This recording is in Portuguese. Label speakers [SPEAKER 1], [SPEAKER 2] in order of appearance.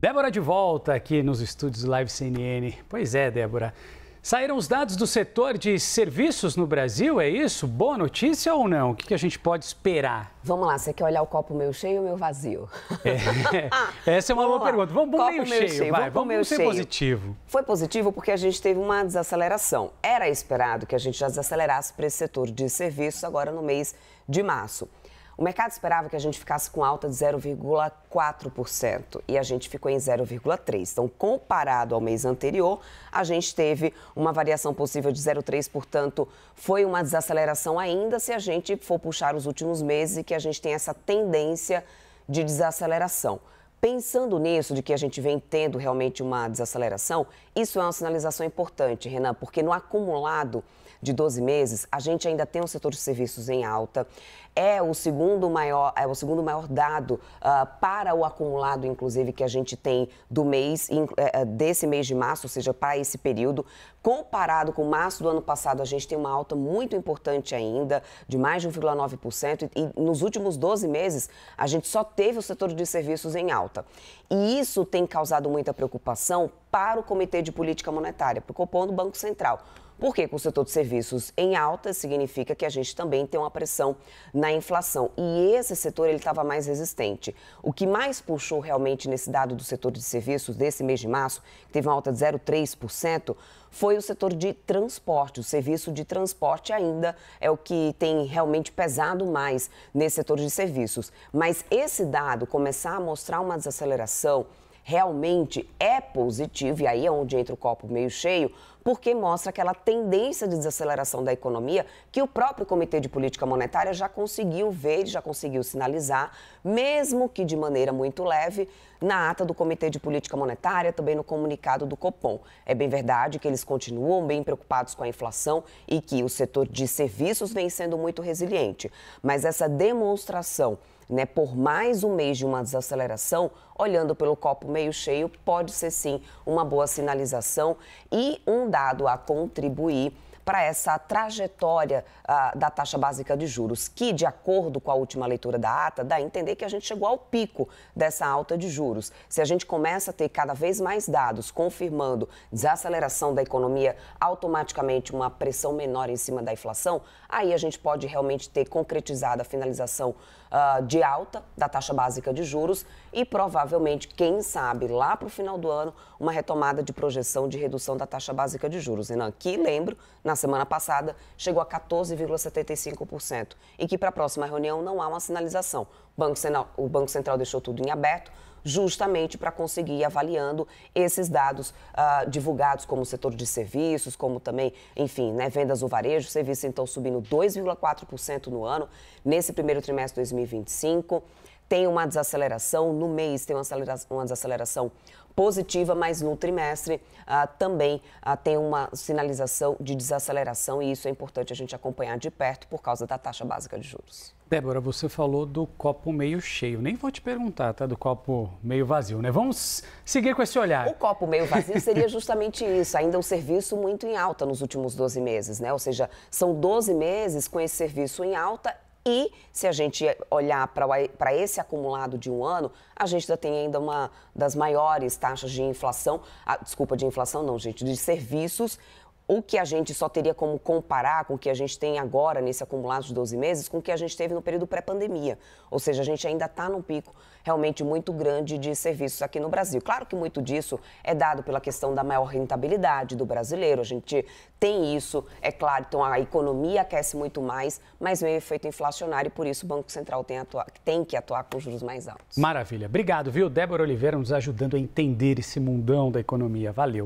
[SPEAKER 1] Débora de volta aqui nos estúdios Live CNN. Pois é, Débora. Saíram os dados do setor de serviços no Brasil, é isso? Boa notícia ou não? O que a gente pode esperar?
[SPEAKER 2] Vamos lá, você quer olhar o copo meio cheio ou meio vazio?
[SPEAKER 1] Essa é uma boa pergunta. Vamos meio cheio, vai. Vamos ser positivo.
[SPEAKER 2] Foi positivo porque a gente teve uma desaceleração. Era esperado que a gente já desacelerasse para esse setor de serviços agora no mês de março. O mercado esperava que a gente ficasse com alta de 0,4% e a gente ficou em 0,3%. Então, comparado ao mês anterior, a gente teve uma variação possível de 0,3%, portanto, foi uma desaceleração ainda se a gente for puxar os últimos meses e que a gente tem essa tendência de desaceleração. Pensando nisso, de que a gente vem tendo realmente uma desaceleração, isso é uma sinalização importante, Renan, porque no acumulado de 12 meses, a gente ainda tem um setor de serviços em alta. É o segundo maior dado para o acumulado, inclusive, que a gente tem do mês, desse mês de março, ou seja, para esse período. Comparado com março do ano passado, a gente tem uma alta muito importante ainda, de mais de 1,9%. E nos últimos 12 meses, a gente só teve o setor de serviços em alta. E isso tem causado muita preocupação para o Comitê de Política Monetária, para o Copom do Banco Central. Porque com o setor de serviços em alta, significa que a gente também tem uma pressão na inflação. E esse setor ele estava mais resistente. O que mais puxou realmente nesse dado do setor de serviços desse mês de março, que teve uma alta de 0,3%, foi o setor de transporte. O serviço de transporte ainda é o que tem realmente pesado mais nesse setor de serviços. Mas esse dado começar a mostrar uma desaceleração realmente é positivo, e aí é onde entra o copo meio cheio, porque mostra aquela tendência de desaceleração da economia que o próprio Comitê de Política Monetária já conseguiu ver, já conseguiu sinalizar, mesmo que de maneira muito leve, na ata do Comitê de Política Monetária, também no comunicado do Copom. É bem verdade que eles continuam bem preocupados com a inflação e que o setor de serviços vem sendo muito resiliente, mas essa demonstração por mais um mês de uma desaceleração, olhando pelo copo meio cheio, pode ser sim uma boa sinalização e um dado a contribuir para essa trajetória da taxa básica de juros, que, de acordo com a última leitura da ata, dá a entender que a gente chegou ao pico dessa alta de juros. Se a gente começa a ter cada vez mais dados confirmando desaceleração da economia, automaticamente uma pressão menor em cima da inflação, aí a gente pode realmente ter concretizado a finalização de alta da taxa básica de juros e provavelmente, quem sabe, lá para o final do ano, uma retomada de projeção de redução da taxa básica de juros. Renan, que lembro, na semana passada chegou a 14,75% e que para a próxima reunião não há uma sinalização. O Banco Central deixou tudo em aberto, justamente para conseguir ir avaliando esses dados divulgados como o setor de serviços, como também, enfim, vendas do varejo, serviços então subindo 2,4% no ano, nesse primeiro trimestre de 2025. Tem uma desaceleração, no mês tem uma desaceleração positiva, mas no trimestre também tem uma sinalização de desaceleração e isso é importante a gente acompanhar de perto por causa da taxa básica de juros.
[SPEAKER 1] Débora, você falou do copo meio cheio. Nem vou te perguntar, tá? Do copo meio vazio, né? Vamos seguir com esse olhar.
[SPEAKER 2] O copo meio vazio seria justamente isso. Ainda um serviço muito em alta nos últimos 12 meses, né? Ou seja, são 12 meses com esse serviço em alta. E se a gente olhar para esse acumulado de um ano, a gente ainda tem ainda uma das maiores taxas de inflação, de serviços, o que a gente só teria como comparar com o que a gente tem agora nesse acumulado de 12 meses com o que a gente teve no período pré-pandemia. Ou seja, a gente ainda está num pico realmente muito grande de serviços aqui no Brasil. Claro que muito disso é dado pela questão da maior rentabilidade do brasileiro, a gente tem isso, é claro, então a economia aquece muito mais, mas vem o efeito inflacionário e por isso o Banco Central tem que atuar com juros mais altos.
[SPEAKER 1] Maravilha. Obrigado, viu? Débora Oliveira nos ajudando a entender esse mundão da economia. Valeu.